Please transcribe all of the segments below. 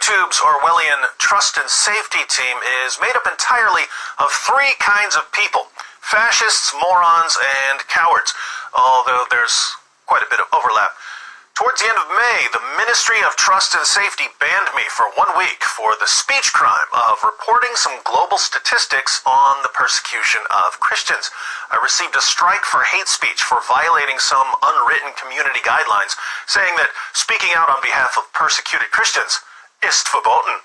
YouTube's Orwellian trust and safety team is made up entirely of three kinds of people: fascists, morons, and cowards, although there's quite a bit of overlap. Towards the end of May, the Ministry of Trust and Safety banned me for 1 week for the speech crime of reporting some global statistics on the persecution of Christians. I received a strike for hate speech for violating some unwritten community guidelines, saying that speaking out on behalf of persecuted Christians ist verboten.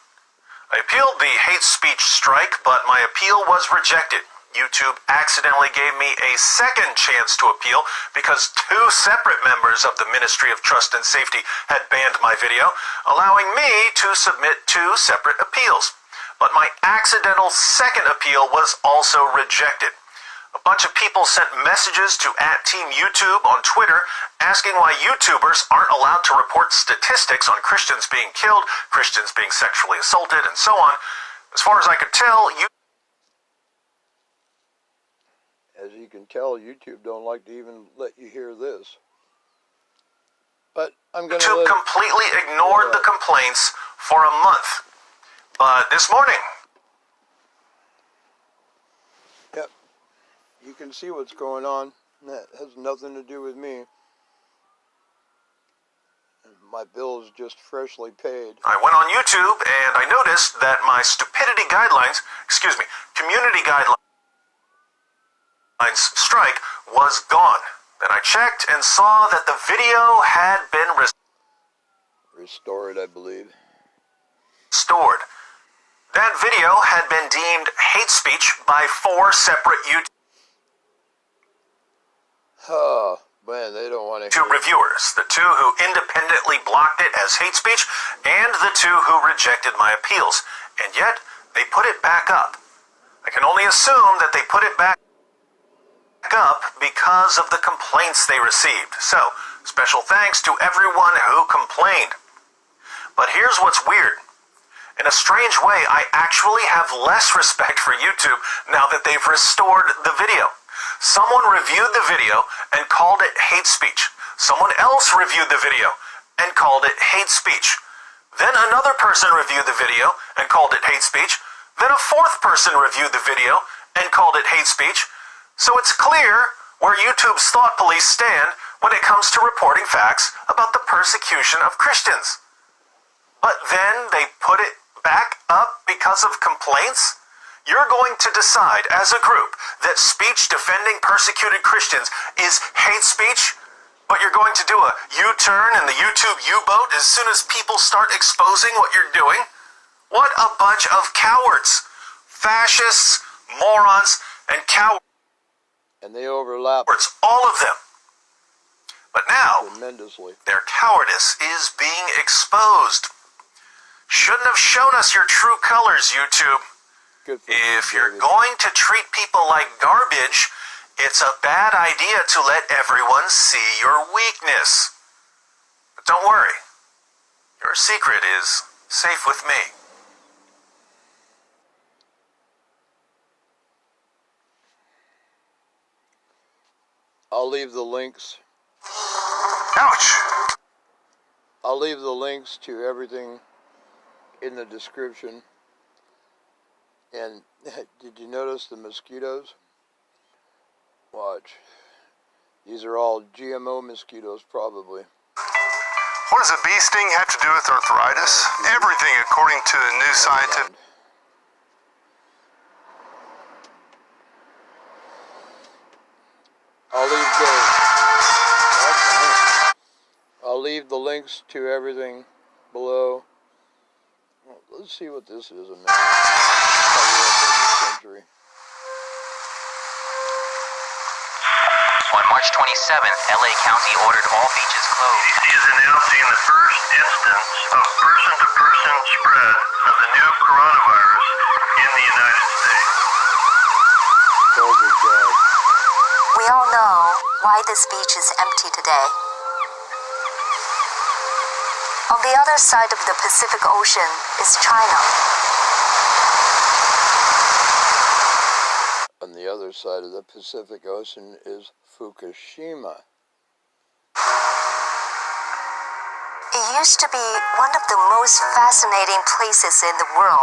I appealed the hate speech strike, but my appeal was rejected. YouTube accidentally gave me a second chance to appeal because two separate members of the Ministry of Trust and Safety had banned my video, allowing me to submit two separate appeals. But my accidental second appeal was also rejected. A bunch of people sent messages to @TeamYouTube on Twitter asking why YouTubers aren't allowed to report statistics on Christians being killed, Christians being sexually assaulted, and so on. As far as I could tell, As you can tell, YouTube don't like to even let you hear this. But I'm going to YouTube completely ignored the complaints for a month. But this morning... Yep. You can see what's going on. That has nothing to do with me. My bill is just freshly paid. I went on YouTube and I noticed that my community guidelines strike was gone. Then I checked and saw that the video had been restored, I believe. Restored. That video had been deemed hate speech by 4 separate Oh, man, they don't want to YouTube reviewers. The 2 who independently blocked it as hate speech, and the 2 who rejected my appeals. And yet, they put it back up. I can only assume that they put it back up because of the complaints they received. So, special thanks to everyone who complained. But here's what's weird. In a strange way, I actually have less respect for YouTube now that they've restored the video. Someone reviewed the video and called it hate speech. Someone else reviewed the video and called it hate speech. Then another person reviewed the video and called it hate speech. Then a fourth person reviewed the video and called it hate speech. So it's clear where YouTube's thought police stand when it comes to reporting facts about the persecution of Christians. But then they put it back up because of complaints? You're going to decide as a group that speech defending persecuted Christians is hate speech, but you're going to do a U-turn in the YouTube U-boat as soon as people start exposing what you're doing? What a bunch of cowards! Fascists, morons, and cowards. And they overlap. All of them. But now, tremendously. Their cowardice is being exposed. Shouldn't have shown us your true colors, YouTube. If you're going to treat people like garbage, it's a bad idea to let everyone see your weakness. But don't worry. Your secret is safe with me. I'll leave the links. Ouch! I'll leave the links to everything in the description. And did you notice the mosquitoes? Watch. These are all GMO mosquitoes, probably. What does a bee sting have to do with arthritis? Everything, according to the new scientific... I'll leave the links to everything below. Well, let's see what this is. Century. On March 27th, LA County ordered all beaches closed. CDC is announcing the first instance of person-to-person spread of the new coronavirus in the United States. We all know why this beach is empty today. On the other side of the Pacific Ocean is China. On the other side of the Pacific Ocean is Fukushima. It used to be one of the most fascinating places in the world.